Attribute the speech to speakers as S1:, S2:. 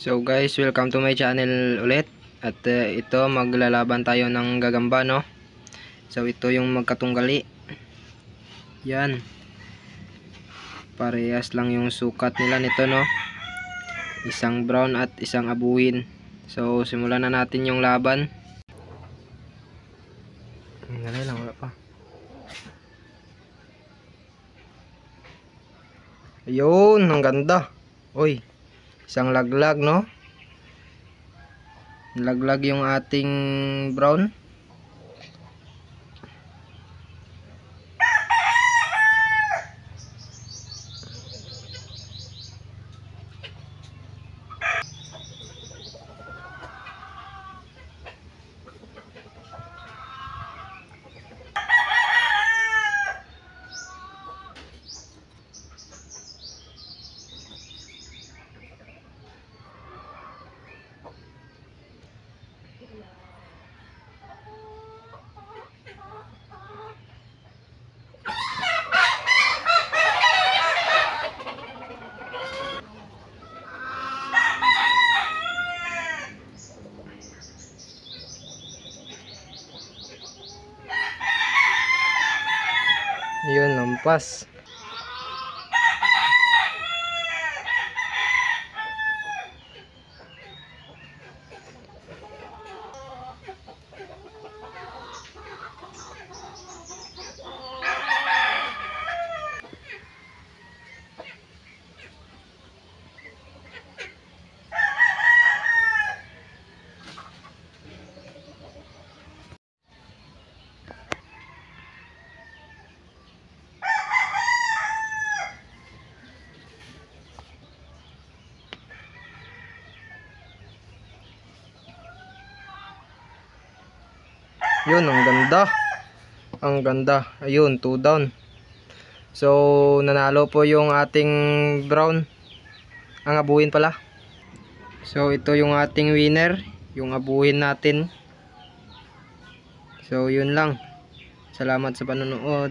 S1: So guys, welcome to my channel ulit. At ito maglalaban tayo ng gagamba, no. So ito yung magkatunggali. Yan. Parehas lang yung sukat nila nito, no. Isang brown at isang abuhin. So simulan na natin yung laban. Ngayon lang, wala pa. Ayun, ang ganda. Uy, isang laglag, no. Laglag yung ating brown. Yun, nampas. Yun, ang ganda. Ang ganda. Ayun, 2 down. So, nanalo po yung ating brown. Ang abuhin pala. So, ito yung ating winner. Yung abuhin natin. So, yun lang. Salamat sa panonood.